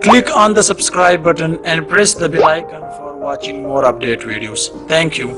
Click on the subscribe button and press the bell icon for watching more update videos. Thank you.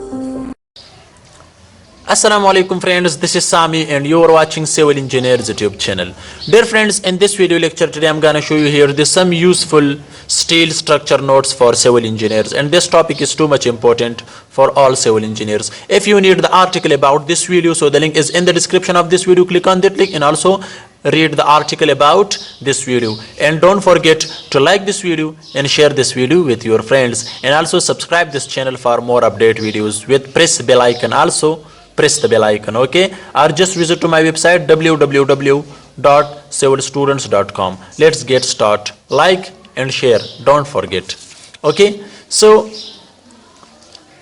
Assalamu alaikum friends, this is Sami and you are watching Civil Engineers YouTube channel. Dear friends, in this video lecture today I'm gonna show you here some useful steel structure notes for civil engineers, and this topic is too much important for all civil engineers. If you need the article about this video, so the link is in the description of this video. Click on that link and also read the article about this video, and don't forget to like this video and share this video with your friends, and also subscribe this channel for more update videos with press bell icon. Also press the bell icon, okay, or just visit to my website www.civilstudents.com. let's get started. Like and share, don't forget. Okay, so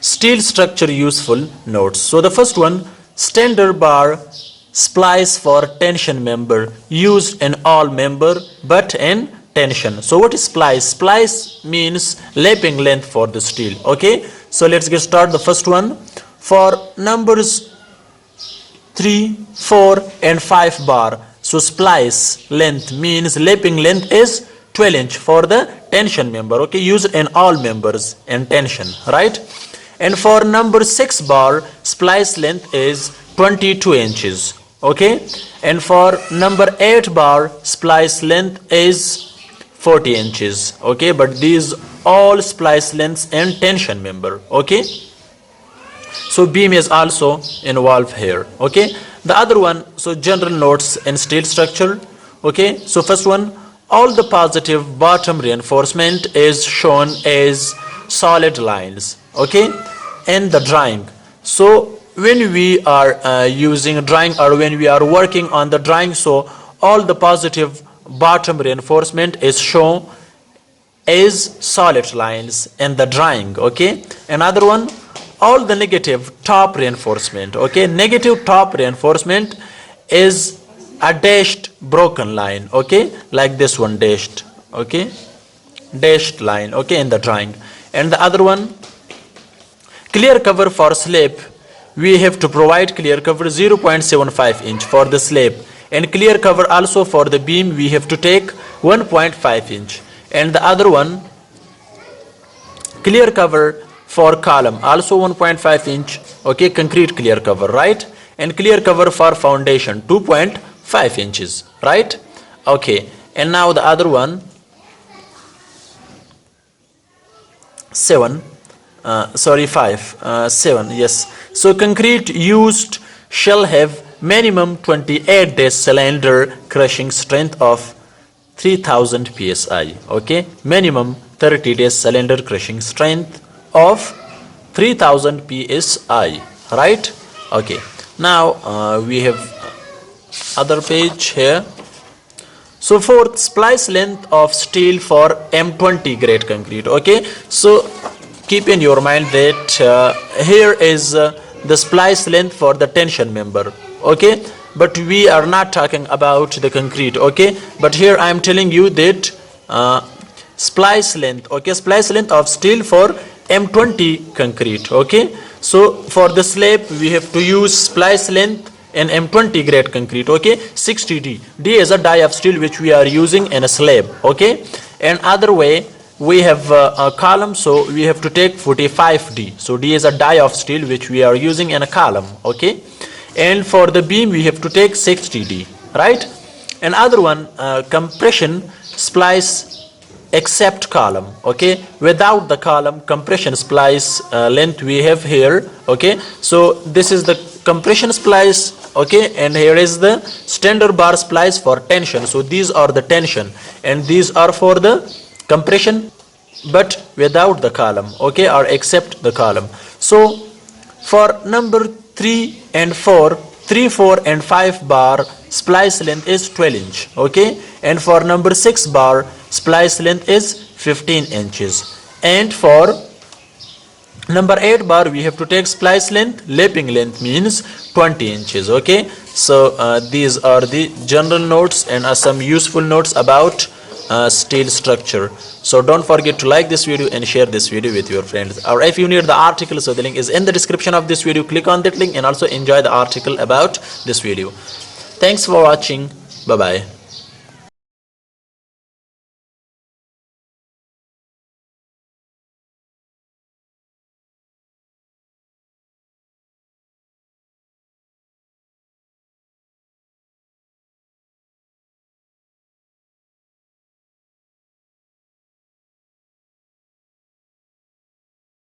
steel structure useful notes. So the first one, standard bar splice for tension member used in all member but in tension. So what is splice? Splice means lapping length for the steel. Okay, so let's get started. The first one, for numbers 3, 4 and 5 bar, so splice length means lapping length is 12 inch for the tension member, okay, used in all members and tension, right? And for number 6 bar, splice length is 22 inches, okay, and for number 8 bar, splice length is 40 inches, okay, but these all splice lengths and tension member, okay. So beam is also involved here, okay. The other one, so general notes in steel structure, okay. So first one, all the positive bottom reinforcement is shown as solid lines, okay, in the drawing. So when we are using drawing, or when we are working on the drawing, so all the positive bottom reinforcement is shown as solid lines in the drawing, okay. Another one, all the negative top reinforcement, okay, negative top reinforcement is a dashed broken line, okay, like this one, dashed, okay, dashed line, okay, in the drawing. And the other one, clear cover for slab, we have to provide clear cover 0.75 inch for the slab, and clear cover also for the beam we have to take 1.5 inch. And the other one, clear cover for column also 1.5 inch, okay, concrete clear cover, right? And clear cover for foundation 2.5 inches, right? Okay, and now the other one, 7, yes. So concrete used shall have minimum 28 days cylinder crushing strength of 3000 psi, okay, minimum 30 days cylinder crushing strength of 3000 psi, right? Okay, now we have other page here. So fourth, splice length of steel for M20 grade concrete, okay. So keep in your mind that here is the splice length for the tension member, okay, but we are not talking about the concrete, okay, but here I am telling you that splice length, okay, splice length of steel for M20 concrete, okay. So for the slab we have to use splice length in M20 grade concrete, okay, 60D. D is a die of steel which we are using in a slab, okay. And other way we have a column, so we have to take 45D. So D is a die of steel which we are using in a column, okay. And for the beam we have to take 60D, right? And other one, compression splice except column, okay, without the column compression splice length we have here, okay. So this is the compression splice, okay, and here is the standard bar splice for tension. So these are the tension and these are for the compression but without the column, okay, or except the column. So for number 3 and 4, 3, 4 and 5 bar splice length is 12 inch, okay, and for number 6 bar splice length is 15 inches, and for number 8 bar we have to take splice length, lapping length means 20 inches, okay. So these are the general notes and some useful notes about steel structure. So don't forget to like this video and share this video with your friends, or if you need the article, so the link is in the description of this video. Click on that link and also enjoy the article about this video. Thanks for watching. Bye bye.